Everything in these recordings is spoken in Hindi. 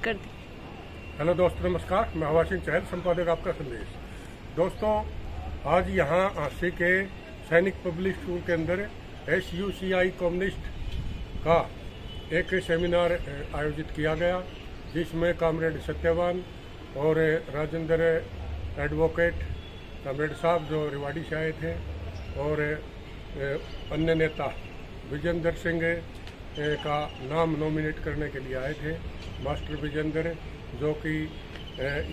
कर दी। हेलो दोस्तों, नमस्कार। मैं हवा सिंह चहल, संपादक आपका संदेश। दोस्तों, आज यहाँ आंसी के सैनिक पब्लिक स्कूल के अंदर SUCI कम्युनिस्ट का एक सेमिनार आयोजित किया गया, जिसमें कॉमरेड सत्यवान और राजेंद्र एडवोकेट कॉमरेड साहब जो रेवाड़ी से आए थे और अन्य नेता विजेंद्र सिंह का नाम नॉमिनेट करने के लिए आए थे। मास्टर विजेंद्र जो कि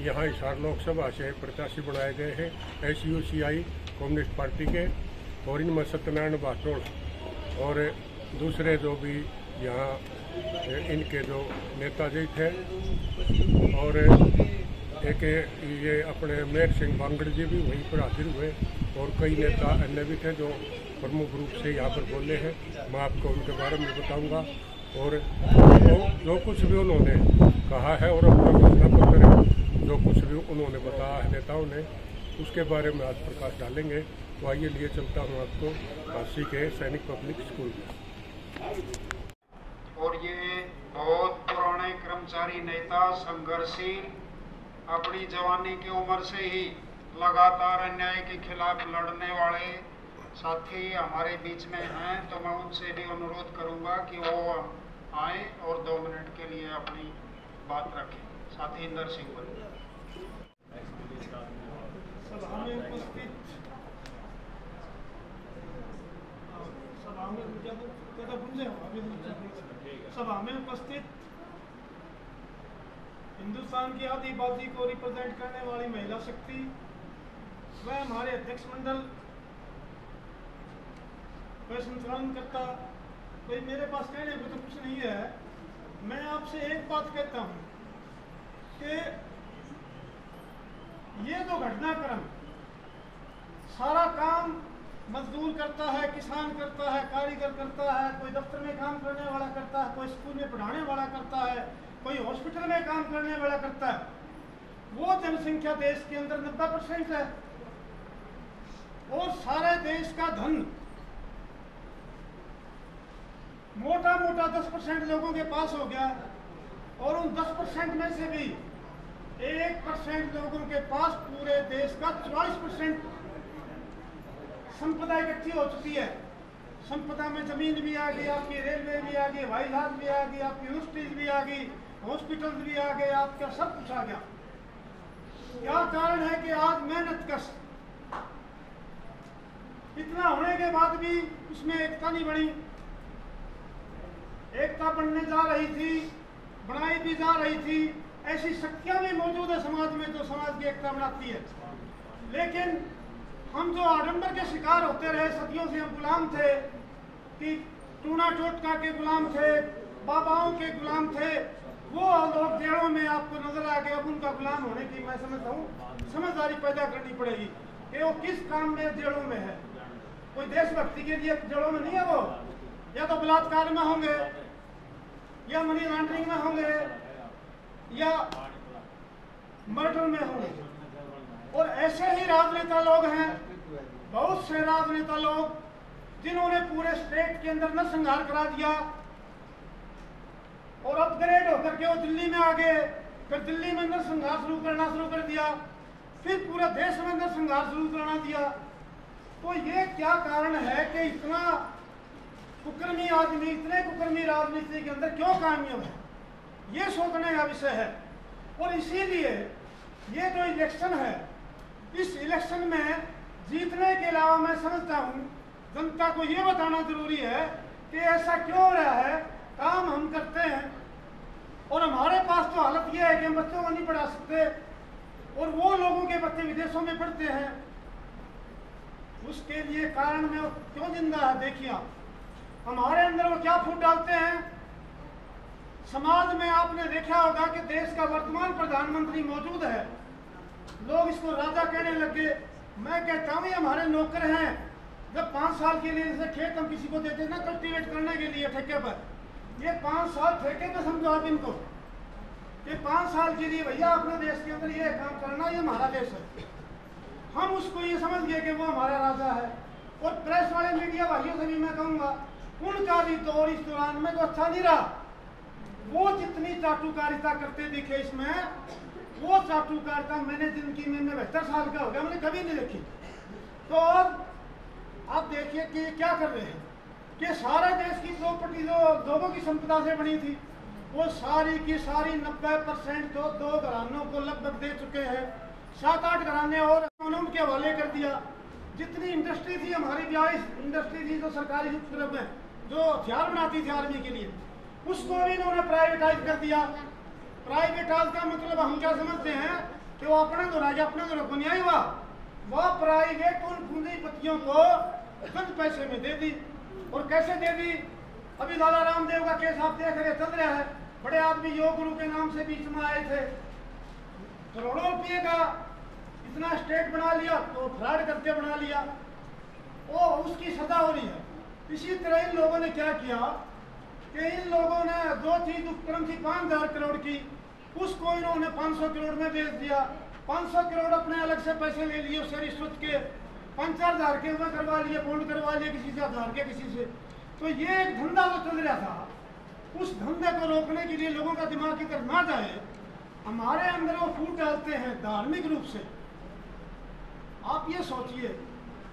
यहाँ हिसार लोकसभा से प्रत्याशी बनाए गए हैं SUCI कम्युनिस्ट पार्टी के, और इनमें सत्यनारायण बाटोल और दूसरे जो भी यहाँ इनके जो नेताजी थे, और एक ये अपने मेहर सिंह बांगड़ जी भी वहीं पर हाजिर हुए, और कई नेता अन्य भी थे जो प्रमुख रूप से यहाँ पर बोले हैं। मैं आपको उनके बारे में बताऊंगा, और जो कुछ भी उन्होंने कहा है और अपना घोषणा पत्र जो कुछ भी उन्होंने बताया है नेताओं ने, उसके बारे में आज प्रकाश डालेंगे। तो आइए लिए चलता हूँ आपको काशी के सैनिक पब्लिक स्कूल में। और ये बहुत पुराने कर्मचारी नेता, संघर्षशील, अपनी जवानी की उम्र से ही लगातार अन्याय के खिलाफ लड़ने वाले साथी हमारे बीच में हैं। तो मैं उनसे भी अनुरोध करूंगा कि वो आए और 2 मिनट के लिए अपनी बात रखें। साथी इंदर सिंह बोले। सभा में उपस्थित हिंदुस्तान की आदिवासी को रिप्रेजेंट करने वाली महिला शक्ति व हमारे अध्यक्ष मंडल व संचालन करता, कोई मेरे पास कहने को तो कुछ नहीं है। मैं आपसे एक बात कहता हूं कि ये जो घटनाक्रम सारा काम मजदूर करता है, किसान करता है, कारीगर करता है, कोई दफ्तर में काम करने वाला करता है, कोई स्कूल में पढ़ाने वाला करता है, कोई हॉस्पिटल में काम करने वाला करता है, वो जनसंख्या देश के अंदर 90% है। और सारे देश का धन मोटा मोटा 10% लोगों के पास हो गया, और उन 10% में से भी 1% लोगों के पास पूरे देश का 44% संपदा इकट्ठी हो चुकी है। संपदा में जमीन भी आ गई, आपकी रेलवे भी आ गई, हवाई जहाज भी आ गई, आपकी यूनिवर्सिटीज भी आ गई, हॉस्पिटल भी आ गए, आपका सब कुछ आ गया। क्या कारण है कि आज मेहनत कश इतना होने के बाद भी उसमें एकता नहीं बनी। एकता बनने जा रही थी, बनाई भी जा रही थी, ऐसी शक्तियां भी मौजूद है समाज में जो समाज की एकता बनाती है। लेकिन हम जो आडंबर के शिकार होते रहे, सदियों से हम गुलाम थे, कि टूना टोटका के गुलाम थे, बाबाओं के गुलाम थे, वो लोग जेलों में आपको नजर आ गए। अब उनका गुलाम होने की मैं समझता हूँ समझदारी पैदा करनी पड़ेगी कि वो किस काम में जेलों में है। कोई देशभक्ति के लिए जेलों में नहीं है वो, या तो बलात्कार में होंगे, या मनी लॉन्ड्रिंग में होंगे, या मर्डर में होंगे। और ऐसे ही राजनेता लोग हैं, बहुत से राजनेता लोग जिन्होंने पूरे स्टेट के अंदर नरसंहार करा दिया, और अपग्रेड होकर के वो दिल्ली में आ गए, फिर दिल्ली में नरसंहार शुरू कर दिया, फिर पूरे देश में नरसंहार शुरू करना दिया। तो ये क्या कारण है कि इतना कुकर्मी आदमी, इतने कुकर्मी राजनीति के अंदर क्यों कामयाब है, ये सोचने का विषय है। और इसीलिए ये जो इलेक्शन है, इस इलेक्शन में जीतने के अलावा मैं समझता हूँ जनता को ये बताना जरूरी है कि ऐसा क्यों हो रहा है। काम हम करते हैं और हमारे पास तो हालत ये है कि हम बच्चों को नहीं पढ़ा सकते, और वो लोगों के बच्चे विदेशों में पढ़ते हैं। उसके लिए कारण में वो क्यों जिंदा है, देखिए आप हमारे अंदर वो क्या फूट डालते हैं। समाज में आपने देखा होगा कि देश का वर्तमान प्रधानमंत्री मौजूद है, लोग इसको राजा कहने लगे। मैं कहता हूँ ये हमारे नौकर हैं। जब 5 साल के लिए जैसे खेत हम किसी को देते ना कल्टीवेट करने के लिए ठेके पर, ये 5 साल ठेके पे समझो आप इनको, ये 5 साल के लिए भैया अपने देश के अंदर ये काम करना, ये हमारा देश है। हम उसको ये समझ गए कि वो हमारा राजा है। और प्रेस वाले मीडिया भाइयों से भी मैं कहूँगा, उनका भी दौर इस दौरान में तो अच्छा नहीं रहा। वो जितनी चाटुकारिता करते दिखे इसमें, वो चाटुकारिता मैंने जिंदगी में 72 साल का हो गया, मैंने कभी नहीं देखी। तो आप देखिए कि क्या कर रहे हैं कि सारे देश की प्रॉपर्टी जो लोगों की संपदा से बनी थी, वो सारी की सारी 90% तो 2 घरानों को लगभग दे चुके हैं। 7-8 घराने और उनके हवाले कर दिया। जितनी इंडस्ट्री थी हमारी, 22 इंडस्ट्री थी जो सरकारी उपक्रम में जो हथियार बनाती थी आर्मी के लिए, उसको भी इन्होंने प्राइवेटाइज कर दिया। प्राइवेटाइज का मतलब हम क्या समझते हैं कि वो अपने तो राजा अपने तो बुनियाई हुआ, वह प्राइवेट उन पूंजीपतियों को कम पैसे में दे दी। और कैसे दे दी? अभी लाला रामदेव का केस आप देख रहे चल रहा है। बड़े आदमी योग गुरु के नाम से बीच में आए थे, करोड़ों रुपये का इतना स्टेट बना लिया, तो फ्रॉड करके बना लिया, वो उसकी सजा हो रही है। इसी तरह इन लोगों ने क्या किया कि इन लोगों ने जो चीज उपक्रम थी 5000 करोड़ की, उसको इन्होंने 500 करोड़ में बेच दिया। 500 करोड़ अपने अलग से पैसे ले लिए उससे रिश्वत के, 5-4 हज़ार के में करवा लिए, बॉन्ड करवा लिए किसी से, 1000 के किसी से। तो ये एक धंधा जो चल रहा था, उस धंधे को रोकने के लिए लोगों का दिमाग इधर ना जाए, हमारे अंदर वो फूट डालते हैं धार्मिक रूप से। आप ये सोचिए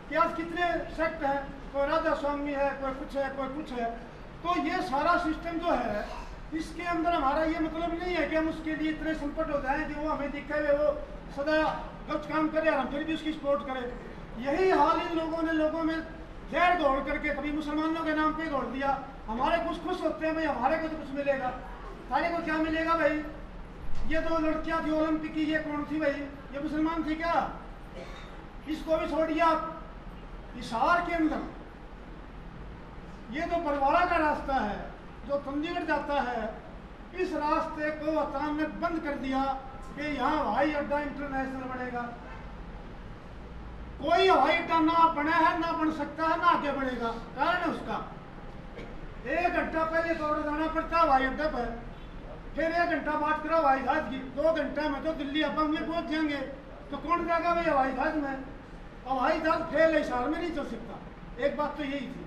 कि आज कितने सेक्ट है, कोई राधा स्वामी है, कोई कुछ है, कोई कुछ है। तो ये सारा सिस्टम जो है, इसके अंदर हमारा ये मतलब नहीं है कि हम उसके लिए इतने संकट हो जाएं कि वो हमें दिखे हुए वो सदा गलत काम करे और हम फिर भी उसकी सपोर्ट करें। यही हाल इन लोगों ने लोगों में जहर घोल करके कभी मुसलमानों के नाम पे घोल दिया। हमारे कुछ खुश होते हैं भाई, हमारे को तो कुछ मिलेगा, सारे को क्या मिलेगा भाई? ये 2 लड़कियां थी ओलंपिक की, ये कौन थी भाई? ये मुसलमान थी क्या? इसको भी छोड़िए आप। हिसार के अंदर ये जो बरवाड़ा का रास्ता है जो चंडीगढ़ जाता है, इस रास्ते को अचानक बंद कर दिया कि यहाँ हवाई अड्डा इंटरनेशनल बनेगा। कोई हवाई अड्डा ना बना है, ना बन सकता है, ना आगे बढ़ेगा। कारण है उसका 1 घंटा पहले दौड़ जाना पड़ता है हवाई अड्डे पर, फिर 1 घंटा बात करो हवाई जहाज की। 2 घंटे में तो दिल्ली अब में पहुंच जाएंगे। तो कौन जाएगा भाई हवाई जहाज में? हवाई जहाज फेल है, हिसार में नहीं चल सकता। एक बात तो यही थी।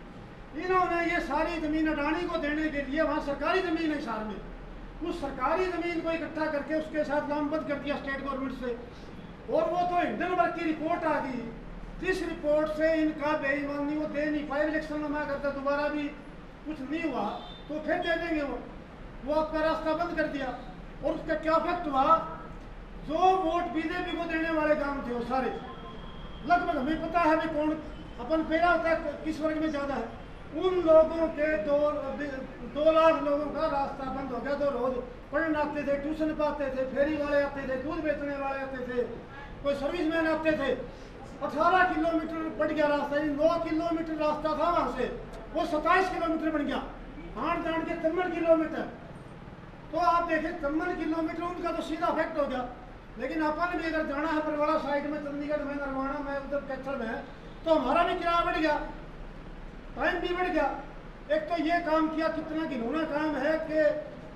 इन्होंने ये सारी जमीन अडानी को देने के लिए, वहाँ सरकारी जमीन है हिसार में, उस सरकारी जमीन को इकट्ठा करके उसके साथ लामबंद कर दिया स्टेट गवर्नमेंट से। और वो तो हिंडनबर्ग की रिपोर्ट आ गई, जिस रिपोर्ट से इनका बेईमानी वो दे नहीं पाए। इलेक्शन में करता दोबारा भी कुछ नहीं हुआ तो फिर दे देंगे वो आपका रास्ता बंद कर दिया। और उसका क्या इफेक्ट हुआ? जो वोट बीजेपी को देने वाले काम थे वो सारे लगभग, हमें पता है भी कौन अपन पहला होता है किस वर्ग में ज्यादा है, उन लोगों के 2 लाख लोगों का रास्ता बंद हो गया। जो रोज पढ़ने आते थे, ट्यूशन पे आते थे, फेरी वाले आते थे, दूध बेचने वाले आते थे, कोई सर्विसमैन आते थे। 18 किलोमीटर बढ़ गया रास्ता। 9 किलोमीटर रास्ता था वहां से, वो 27 किलोमीटर बन गया। आठ जान के 53 किलोमीटर। तो आप देखें 53 किलोमीटर उनका तो सीधा इफेक्ट हो गया। लेकिन अपन भी अगर जाना है बरवाड़ा साइड में, चंडीगढ़ में, नरवाना में, उधर कैथल में, तो हमारा भी किराया बढ़ गया, टाइम भी बढ़ गया। एक तो ये काम किया, कितना घिनौना काम है कि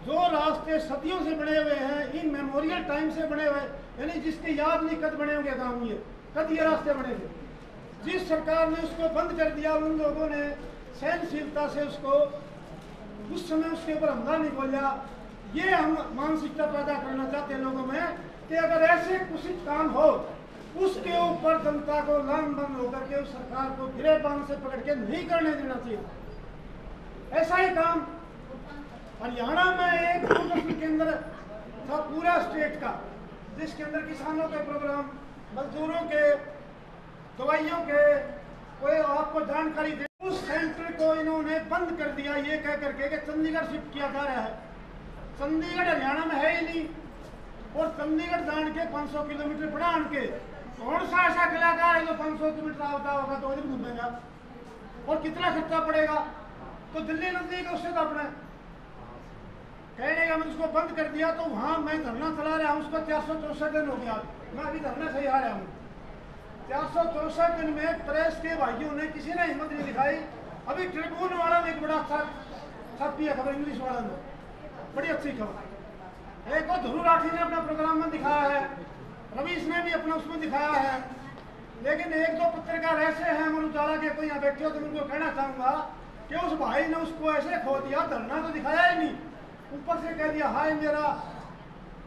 जो रास्ते सदियों से बने हुए हैं, इन मेमोरियल टाइम से बने हुए, यानी जिसके याद नहीं कद बने होंगे काम, ये कद ये रास्ते बने थे, जिस सरकार ने उसको बंद कर दिया, उन लोगों ने सहनशीलता से उसको उस समय उसके ऊपर हमला नहीं बोला। ये हम मानसिकता पैदा करना चाहते हैं लोगों में कि अगर ऐसे कुछ काम हो, उसके ऊपर जनता को लामबंद होकर के उस सरकार को गिरेबान से पकड़ के नहीं करने देना चाहिए। ऐसा ही काम हरियाणा में एक दूरदर्शन केंद्र था पूरा स्टेट का, जिसके अंदर किसानों के प्रोग्राम, मजदूरों के, दवाइयों के, कोई आपको जानकारी दे। उस सेंटर को इन्होंने बंद कर दिया ये कह करके कि चंडीगढ़ शिफ्ट किया जा रहा है। चंडीगढ़ हरियाणा में है ही नहीं, और चंडीगढ़ जान के 500 किलोमीटर बढ़ान के कौन सा ऐसा कलाकार है जो 500 किलोमीटर आवता होगा 2 दिन घूमेगा, और कितना खर्चा पड़ेगा? तो दिल्ली नजदीक है उससे तो अपने कहने का, मैंने उसको बंद कर दिया। तो वहाँ मैं धरना चला रहा हूँ, उसका 464 दिन हो गया। मैं अभी धरना से आ रहा हूँ। 464 दिन में प्रेस के भाइयों ने किसी ने हिम्मत नहीं दिखाई। अभी ट्रिब्यून वाला ने एक बड़ा अच्छा छापी है खबर, इंग्लिश वाला ने बड़ी अच्छी खबर। एक और ध्रुव राठी ने अपना प्रोग्राम में दिखाया है, रवीश ने भी अपना उसमें दिखाया है। लेकिन 1-2 पत्रकार ऐसे हैं, अमर उजाला के कोई यहाँ बैठे हो तो उनको कहना चाहूंगा कि उस भाई ने उसको ऐसे खो दिया, धरना तो दिखाया ही नहीं, ऊपर से कह दिया हाय मेरा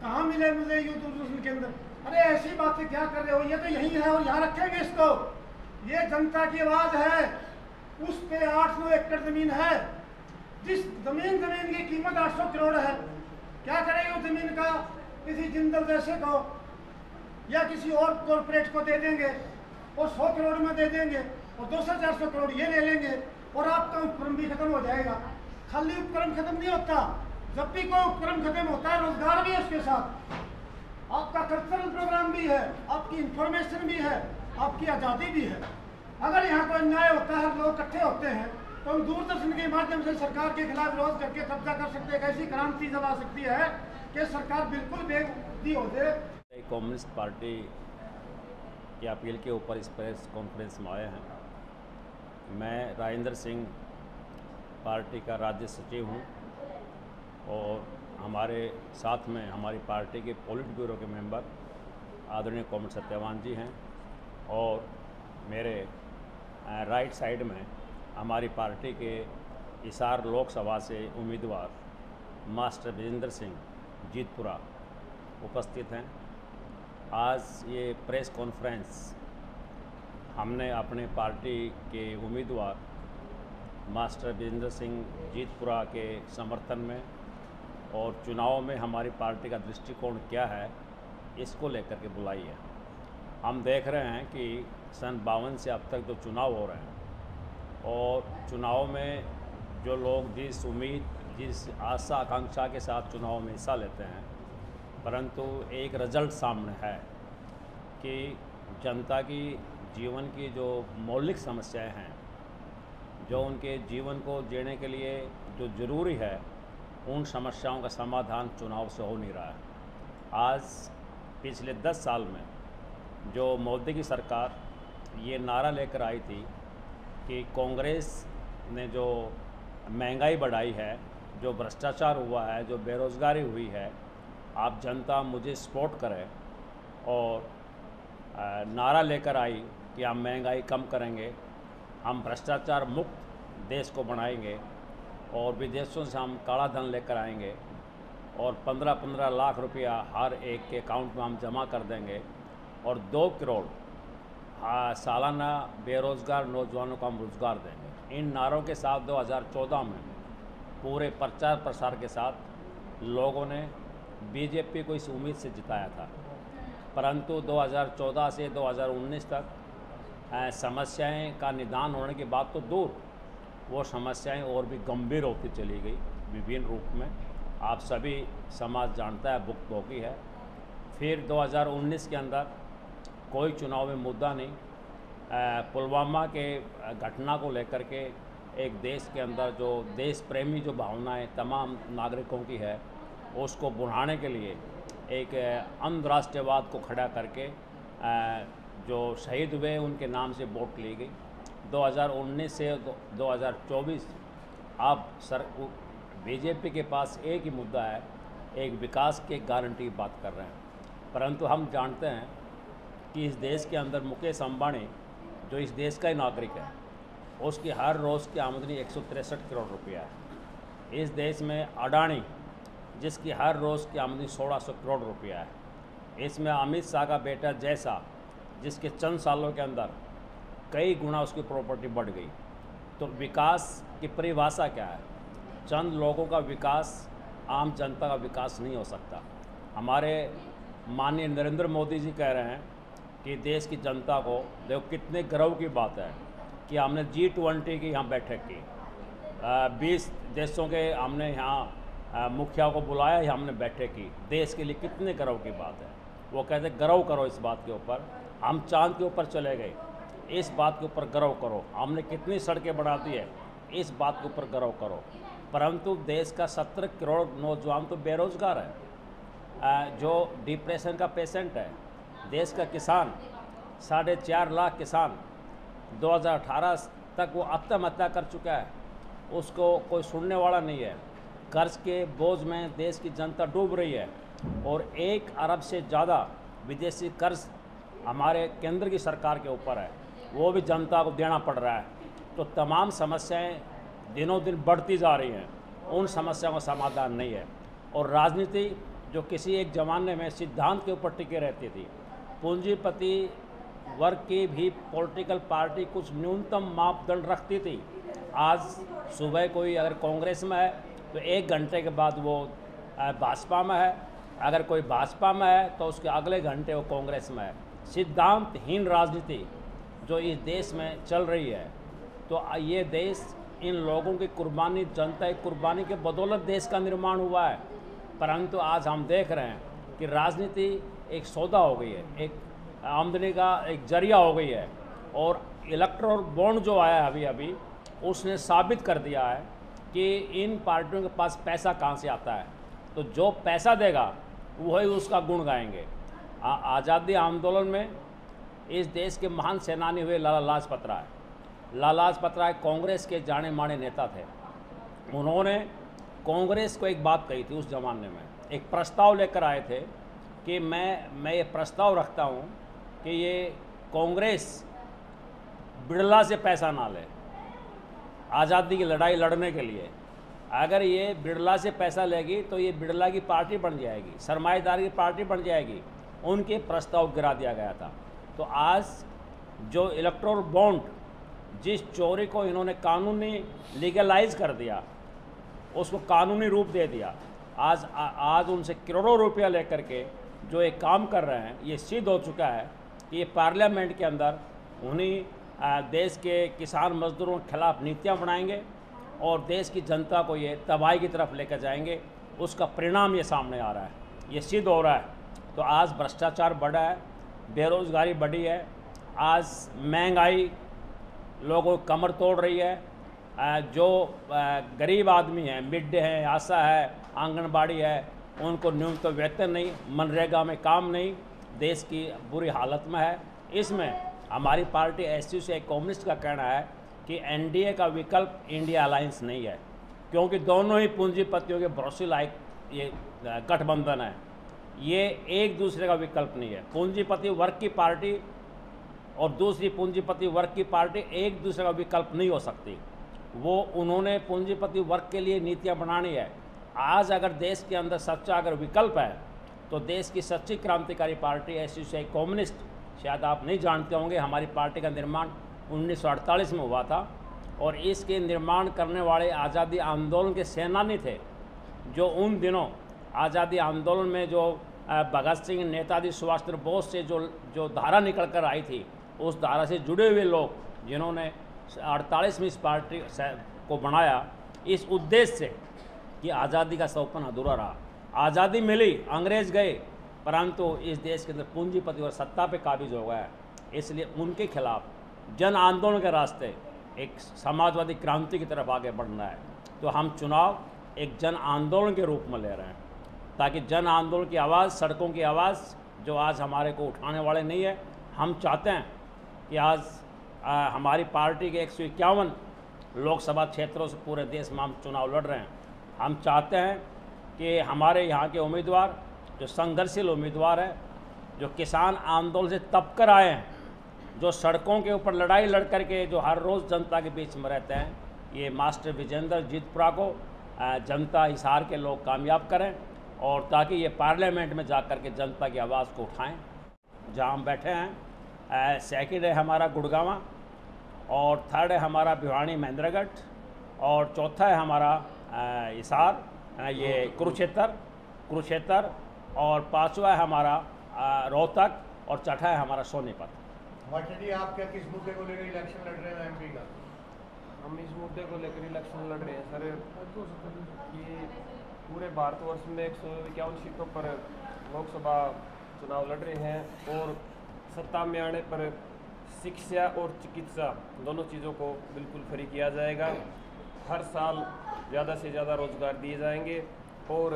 कहाँ मिले मुझे यूथ दूरदर्शन के अंदर। अरे ऐसी बातें क्या कर रहे हो, ये तो यही है और यहाँ रखेंगे इसको। ये जनता की आवाज है, उस पे 8-9 एकड़ जमीन है, जिस जमीन की कीमत 800 करोड़ है। क्या करेंगे उस जमीन का? किसी जिंदल जैसे को या किसी और कॉर्पोरेट को दे देंगे और 100 करोड़ में दे देंगे और 200-400 करोड़ ये ले लेंगे और आपका उपक्रम भी खत्म हो जाएगा। खाली उपक्रम खत्म नहीं होता, जब भी कोई उपक्रम खत्म होता है रोजगार भी है उसके साथ, आपका कल्चरल प्रोग्राम भी है, आपकी इंफॉर्मेशन भी है, आपकी आज़ादी भी है। अगर यहाँ कोई अन्याय होता है, लोग इकट्ठे होते हैं, तो हम दूरदर्शन के माध्यम से सरकार के खिलाफ विरोध करके कब्जा कर सकते हैं। एक ऐसी क्रांति जब आ सकती है कि सरकार बिल्कुल बेबुद्धी हो जाए। कम्युनिस्ट पार्टी की अपील के ऊपर इस प्रेस कॉन्फ्रेंस में आए हैं। मैं राजेंद्र सिंह पार्टी का राज्य सचिव हूं और हमारे साथ में हमारी पार्टी के पोलिट ब्यूरो के मेंबर आदरणीय कोमल सत्यवान जी हैं और मेरे राइट साइड में हमारी पार्टी के हिसार लोकसभा से उम्मीदवार मास्टर विजेंद्र सिंह जीतपुरा उपस्थित हैं। आज ये प्रेस कॉन्फ्रेंस हमने अपने पार्टी के उम्मीदवार मास्टर विजेंद्र सिंह जीतपुरा के समर्थन में और चुनाव में हमारी पार्टी का दृष्टिकोण क्या है इसको लेकर के बुलाई है। हम देख रहे हैं कि सन 52 से अब तक जो चुनाव हो रहे हैं और चुनाव में जो लोग जिस उम्मीद जिस आशा आकांक्षा के साथ चुनाव में हिस्सा लेते हैं, परंतु एक रिजल्ट सामने है कि जनता की जीवन की जो मौलिक समस्याएं हैं, जो उनके जीवन को जीने के लिए जो ज़रूरी है, उन समस्याओं का समाधान चुनाव से हो नहीं रहा है। आज पिछले 10 साल में जो मोदी की सरकार ये नारा लेकर आई थी कि कांग्रेस ने जो महंगाई बढ़ाई है, जो भ्रष्टाचार हुआ है, जो बेरोज़गारी हुई है, आप जनता मुझे सपोर्ट करें, और नारा लेकर आई कि हम महंगाई कम करेंगे, हम भ्रष्टाचार मुक्त देश को बनाएंगे और विदेशों से हम काला धन लेकर आएंगे और 15-15 लाख रुपया हर एक के अकाउंट में हम जमा कर देंगे और 2 करोड़ सालाना बेरोज़गार नौजवानों को हम रोज़गार देंगे। इन नारों के साथ 2014 में पूरे प्रचार प्रसार के साथ लोगों ने बीजेपी को इस उम्मीद से जिताया था, परंतु 2014 से 2019 तक समस्याएं का निदान होने के बाद तो दूर, वो समस्याएं और भी गंभीर होती चली गई विभिन्न रूप में। आप सभी समाज जानता है, भुगतभोगी है। फिर 2019 के अंदर कोई चुनाव में मुद्दा नहीं, पुलवामा के घटना को लेकर के एक देश के अंदर जो देश प्रेमी जो भावनाएं तमाम नागरिकों की है, उसको बढ़ाने के लिए एक अंतर्राष्ट्रीयवाद को खड़ा करके जो शहीद हुए उनके नाम से वोट ली गई। 2019 से 2024 अब बीजेपी के पास एक ही मुद्दा है, एक विकास की गारंटी की बात कर रहे हैं, परंतु हम जानते हैं कि इस देश के अंदर मुकेश अंबानी जो इस देश का ही नागरिक है, उसकी हर रोज़ की आमदनी 163 करोड़ रुपया है। इस देश में अडानी जिसकी हर रोज़ की आमदनी 1600 करोड़ रुपया है। इसमें अमित शाह का बेटा जैसा जिसके चंद सालों के अंदर कई गुना उसकी प्रॉपर्टी बढ़ गई। तो विकास की परिभाषा क्या है? चंद लोगों का विकास आम जनता का विकास नहीं हो सकता। हमारे माननीय नरेंद्र मोदी जी कह रहे हैं कि देश की जनता को देखो, कितने गर्व की बात है कि हमने G20 की यहाँ बैठक की, 20 देशों के हमने यहाँ मुखिया को बुलाया, हमने बैठक की। देश के लिए कितने गर्व की बात है। वो कहते गर्व करो इस बात के ऊपर, हम चांद के ऊपर चले गए, इस बात के ऊपर गर्व करो। हमने कितनी सड़कें बढ़ा दी है, इस बात के ऊपर गर्व करो। परंतु देश का 17 करोड़ नौजवान तो बेरोज़गार है, जो डिप्रेशन का पेशेंट है। देश का किसान 4.5 लाख किसान 2018 तक वो आत्महत्या कर चुका है, उसको कोई सुनने वाला नहीं है। कर्ज के बोझ में देश की जनता डूब रही है और 1 अरब से ज़्यादा विदेशी कर्ज हमारे केंद्र की सरकार के ऊपर है, वो भी जनता को देना पड़ रहा है। तो तमाम समस्याएं दिनों दिन बढ़ती जा रही हैं, उन समस्याओं का समाधान नहीं है। और राजनीति जो किसी एक ज़माने में सिद्धांत के ऊपर टिके रहती थी, पूंजीपति वर्ग की भी पॉलिटिकल पार्टी कुछ न्यूनतम मापदंड रखती थी। आज सुबह कोई अगर कांग्रेस में है तो 1 घंटे के बाद वो भाजपा में है, अगर कोई भाजपा में है तो उसके अगले घंटे वो कांग्रेस में है। सिद्धांतहीन राजनीति जो इस देश में चल रही है, तो ये देश इन लोगों की कुर्बानी, जनता की कुर्बानी के बदौलत देश का निर्माण हुआ है। परंतु आज हम देख रहे हैं कि राजनीति एक सौदा हो गई है, एक आमदनी का एक जरिया हो गई है। और इलेक्टोरल बॉन्ड जो आया है अभी उसने साबित कर दिया है कि इन पार्टियों के पास पैसा कहाँ से आता है। तो जो पैसा देगा वही उसका गुण गाएंगे। आज़ादी आंदोलन में इस देश के महान सेनानी हुए लाला लाजपत राय। लाला लाजपत राय कांग्रेस के जाने माने नेता थे। उन्होंने कांग्रेस को एक बात कही थी उस ज़माने में, एक प्रस्ताव लेकर आए थे कि मैं ये प्रस्ताव रखता हूँ कि ये कांग्रेस बिड़ला से पैसा ना ले आज़ादी की लड़ाई लड़ने के लिए। अगर ये बिड़ला से पैसा लेगी तो ये बिड़ला की पार्टी बन जाएगी, सरमाएदार की पार्टी बन जाएगी। उनके प्रस्ताव गिरा दिया गया था। तो आज जो इलेक्टोरल बॉन्ड, जिस चोरी को इन्होंने कानूनी लीगलाइज कर दिया, उसको कानूनी रूप दे दिया, आज उनसे करोड़ों रुपया लेकर के जो एक काम कर रहे हैं, ये सिद्ध हो चुका है कि ये पार्लियामेंट के अंदर उन्हीं देश के किसान मजदूरों के खिलाफ नीतियाँ बनाएंगे और देश की जनता को ये तबाही की तरफ लेकर जाएंगे। उसका परिणाम ये सामने आ रहा है, ये सिद्ध हो रहा है। तो आज भ्रष्टाचार बढ़ा है, बेरोज़गारी बढ़ी है, आज महंगाई लोगों की कमर तोड़ रही है। जो गरीब आदमी हैं, मिड डे है, आशा है, आंगनबाड़ी है, उनको न्यूनतम वेतन नहीं, मनरेगा में काम नहीं, देश की बुरी हालत में है। इसमें हमारी पार्टी एसयूसीआई कम्युनिस्ट का कहना है कि एनडीए का विकल्प इंडिया अलायंस नहीं है, क्योंकि दोनों ही पूंजीपतियों के भरोसे लायक ये गठबंधन है। ये एक दूसरे का विकल्प नहीं है। पूंजीपति वर्ग की पार्टी और दूसरी पूंजीपति वर्ग की पार्टी एक दूसरे का विकल्प नहीं हो सकती। वो उन्होंने पूंजीपति वर्ग के लिए नीतियाँ बनानी है। आज अगर देश के अंदर सच्चा अगर विकल्प है तो देश की सच्ची क्रांतिकारी पार्टी एसयूसीआई कम्युनिस्ट, शायद आप नहीं जानते होंगे, हमारी पार्टी का निर्माण 1948 में हुआ था और इसके निर्माण करने वाले आज़ादी आंदोलन के सेनानी थे, जो उन दिनों आज़ादी आंदोलन में जो भगत सिंह, नेताजी सुभाष चंद्र बोस से जो धारा निकल कर आई थी, उस धारा से जुड़े हुए लोग जिन्होंने 48 में इस पार्टी को बनाया, इस उद्देश्य से कि आज़ादी का सपना अधूरा रहा। आज़ादी मिली, अंग्रेज़ गए, परंतु इस देश के अंदर पूंजीपति और सत्ता पे काबिज हो गया है। इसलिए उनके खिलाफ जन आंदोलन के रास्ते एक समाजवादी क्रांति की तरफ आगे बढ़ना है। तो हम चुनाव एक जन आंदोलन के रूप में ले रहे हैं, ताकि जन आंदोलन की आवाज़, सड़कों की आवाज़ जो आज हमारे को उठाने वाले नहीं है, हम चाहते हैं कि आज हमारी पार्टी के 151 लोकसभा क्षेत्रों से पूरे देश में हम चुनाव लड़ रहे हैं। हम चाहते हैं कि हमारे यहाँ के उम्मीदवार जो संघर्षशील उम्मीदवार हैं, जो किसान आंदोलन से तप कर आए हैं, जो सड़कों के ऊपर लड़ाई लड़ करके जो हर रोज़ जनता के बीच में रहते हैं, ये मास्टर विजेंद्र जीतपुरा को जनता हिसार के लोग कामयाब करें और ताकि ये पार्लियामेंट में जा कर के जनता की आवाज़ को उठाएं। जहाँ हम बैठे हैं, सेकंड है हमारा गुड़गांव और थर्ड है हमारा भिवानी महेंद्रगढ़ और चौथा है हमारा हिसार, ये कुरुक्षेत्र और पाँचवा है हमारा रोहतक और छठा है हमारा सोनीपत। जी, आप क्या किस मुद्दे को लेकर इलेक्शन लड़ रहे हैं एमपी का? हम इस मुद्दे को लेकर इलेक्शन लड़ रहे हैं सर कि पूरे भारतवर्ष में 151 सीटों पर लोकसभा चुनाव लड़ रहे हैं और सत्ता में आने पर शिक्षा और चिकित्सा दोनों चीज़ों को बिल्कुल फ्री किया जाएगा। हर साल ज़्यादा से ज़्यादा रोज़गार दिए जाएंगे और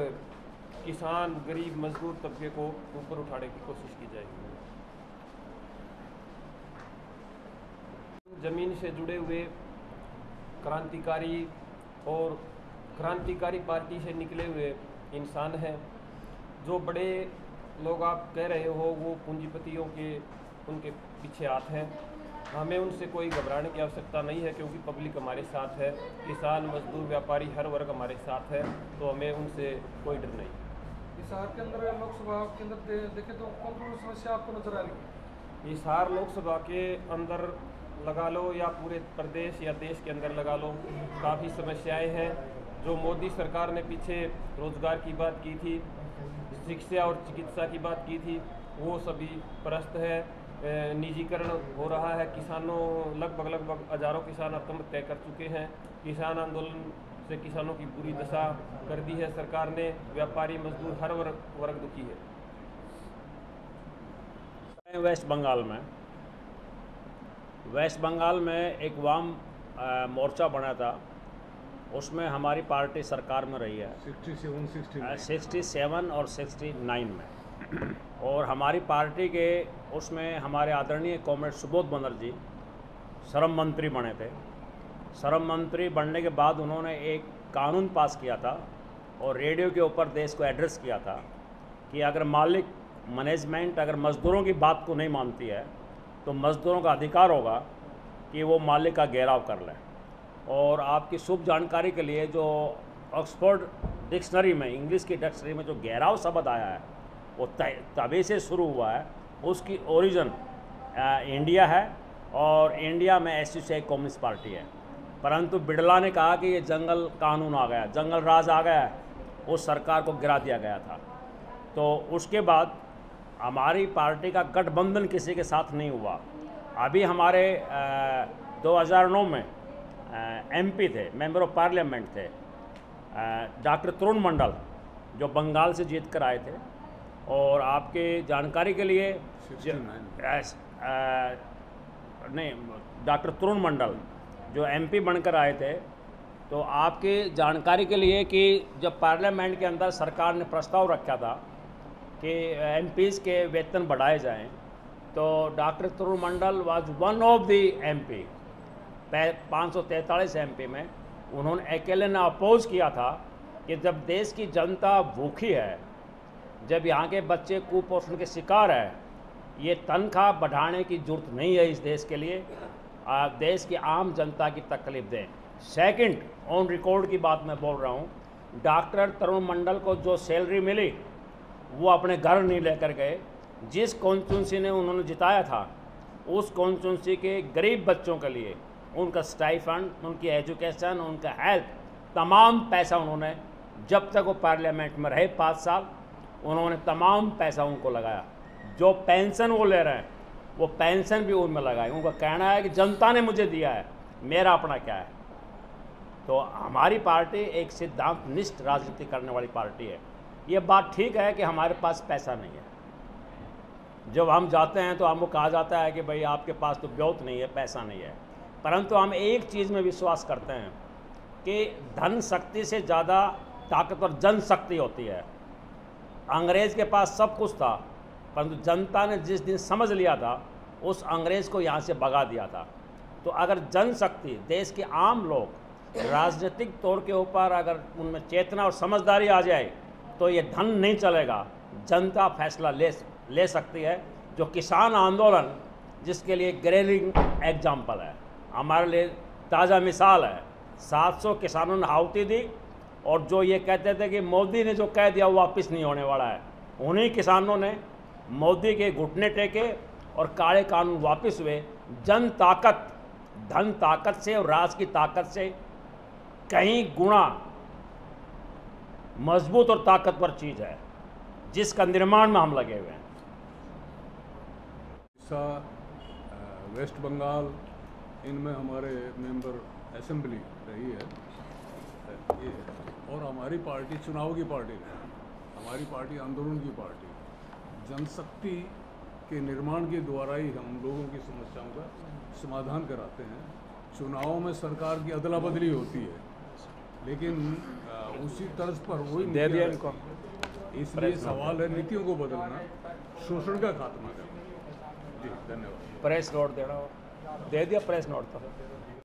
किसान, गरीब, मजदूर तबके को ऊपर उठाने की कोशिश की जाएगी। ज़मीन से जुड़े हुए क्रांतिकारी और क्रांतिकारी पार्टी से निकले हुए इंसान हैं। जो बड़े लोग आप कह रहे हो वो पूंजीपतियों के उनके पीछे हाथ हैं। हमें उनसे कोई घबराने की आवश्यकता नहीं है, क्योंकि पब्लिक हमारे साथ है, किसान, मजदूर, व्यापारी, हर वर्ग हमारे साथ है, तो हमें उनसे कोई डर नहीं। हिसार के अंदर लोकसभा के अंदर देखें तो कौन कौन समस्या आपको नजर आ रही है? हिसार लोकसभा के अंदर लगा लो या पूरे प्रदेश या देश के अंदर लगा लो, काफ़ी समस्याएं हैं। जो मोदी सरकार ने पीछे रोजगार की बात की थी, शिक्षा और चिकित्सा की बात की थी, वो सभी प्रस्त है। निजीकरण हो रहा है, किसानों लगभग हजारों किसान आत्महत्या कर चुके हैं। किसान आंदोलन से किसानों की बुरी दशा कर दी है सरकार ने, व्यापारी, मजदूर, हर वर्ग दुखी है। वेस्ट बंगाल में एक वाम मोर्चा बना था, उसमें हमारी पार्टी सरकार में रही है 67 और 69 में, और हमारी पार्टी के उसमें हमारे आदरणीय कॉमरेड सुबोध बनर्जी श्रम मंत्री बने थे। श्रम मंत्री बनने के बाद उन्होंने एक कानून पास किया था और रेडियो के ऊपर देश को एड्रेस किया था कि अगर मालिक मैनेजमेंट अगर मज़दूरों की बात को नहीं मानती है तो मज़दूरों का अधिकार होगा कि वो मालिक का घेराव कर लें। और आपकी शुभ जानकारी के लिए, जो ऑक्सफोर्ड डिक्शनरी में, इंग्लिश की डिक्शनरी में जो घेराव शब्द आया है वो तभी से शुरू हुआ है, उसकी ओरिजिन इंडिया है और इंडिया में एसोसिएट कम्युनिस्ट पार्टी है। परंतु बिड़ला ने कहा कि ये जंगल कानून आ गया, जंगल राज आ गया, उस सरकार को गिरा दिया गया था। तो उसके बाद हमारी पार्टी का गठबंधन किसी के साथ नहीं हुआ। अभी हमारे 2009 में एमपी थे, मेंबर ऑफ पार्लियामेंट थे, डॉक्टर तरुण मंडल, जो बंगाल से जीत कर आए थे। और आपके जानकारी के लिए डॉक्टर तरुण मंडल जो एमपी बनकर आए थे, तो आपकी जानकारी के लिए कि जब पार्लियामेंट के अंदर सरकार ने प्रस्ताव रखा था कि एमपीज़ के वेतन बढ़ाए जाएं, तो doctor Tarun Mandal was one of the MP, 543 MP में उन्होंने अकेले ने अपोज किया था कि जब देश की जनता भूखी है, जब यहाँ के बच्चे कुपोषण के शिकार है, ये तनख्वाह बढ़ाने की जरूरत नहीं है इस देश के लिए। आप देश की आम जनता की तकलीफ दें। सेकंड, ऑन रिकॉर्ड की बात मैं बोल रहा हूँ, डॉक्टर तरुण मंडल को जो सैलरी मिली वो अपने घर नहीं लेकर गए। जिस कॉन्स्टिट्यूंसी ने उन्होंने जिताया था, उस कॉन्स्टिट्यूंसी के गरीब बच्चों के लिए उनका स्टाइफंड, उनकी एजुकेशन, उनका हेल्थ, तमाम पैसा उन्होंने, जब तक वो पार्लियामेंट में रहे 5 साल, उन्होंने तमाम पैसा उनको लगाया। जो पेंशन वो ले रहे हैं वो पेंशन भी उनमें लगाए। उनका कहना है कि जनता ने मुझे दिया है, मेरा अपना क्या है। तो हमारी पार्टी एक सिद्धांतनिष्ठ राजनीति करने वाली पार्टी है। ये बात ठीक है कि हमारे पास पैसा नहीं है। जब हम जाते हैं तो हमको कहा जाता है कि भाई आपके पास तो ब्योत नहीं है, पैसा नहीं है। परंतु हम एक चीज़ में विश्वास करते हैं कि धन शक्ति से ज़्यादा ताकतवर जनशक्ति होती है। अंग्रेज़ के पास सब कुछ था, परंतु जनता ने जिस दिन समझ लिया था, उस अंग्रेज़ को यहाँ से भगा दिया था। तो अगर जनशक्ति, देश के आम लोग राजनीतिक तौर के ऊपर अगर उनमें चेतना और समझदारी आ जाए तो ये धन नहीं चलेगा, जनता फैसला ले सकती है। जो किसान आंदोलन, जिसके लिए ग्रेलिंग एग्जाम्पल है, हमारे लिए ताज़ा मिसाल है। 700 किसानों ने आहुति दी, और जो ये कहते थे कि मोदी ने जो कह दिया वो वापस नहीं होने वाला है, उन्हीं किसानों ने मोदी के घुटने टेके और काले कानून वापस हुए। जन ताकत धन ताकत से और राज की ताकत से कहीं गुना मजबूत और ताकतवर चीज़ है, जिसका निर्माण में हम लगे हुए हैं। वेस्ट बंगाल, इनमें हमारे मेंबर असेंबली रही है ये, और हमारी पार्टी चुनाव की पार्टी है, हमारी पार्टी आंदोलन की पार्टी, जनशक्ति के निर्माण के द्वारा ही हम लोगों की समस्याओं का समाधान कराते हैं। चुनाव में सरकार की अदला बदली होती है, लेकिन उसी तर्ज पर वही दे दिया इनको। इसलिए सवाल है नीतियों को बदलना, शोषण का खात्मा करना। जी धन्यवाद। प्रेस नोट देना, दे दिया प्रेस नोट तो।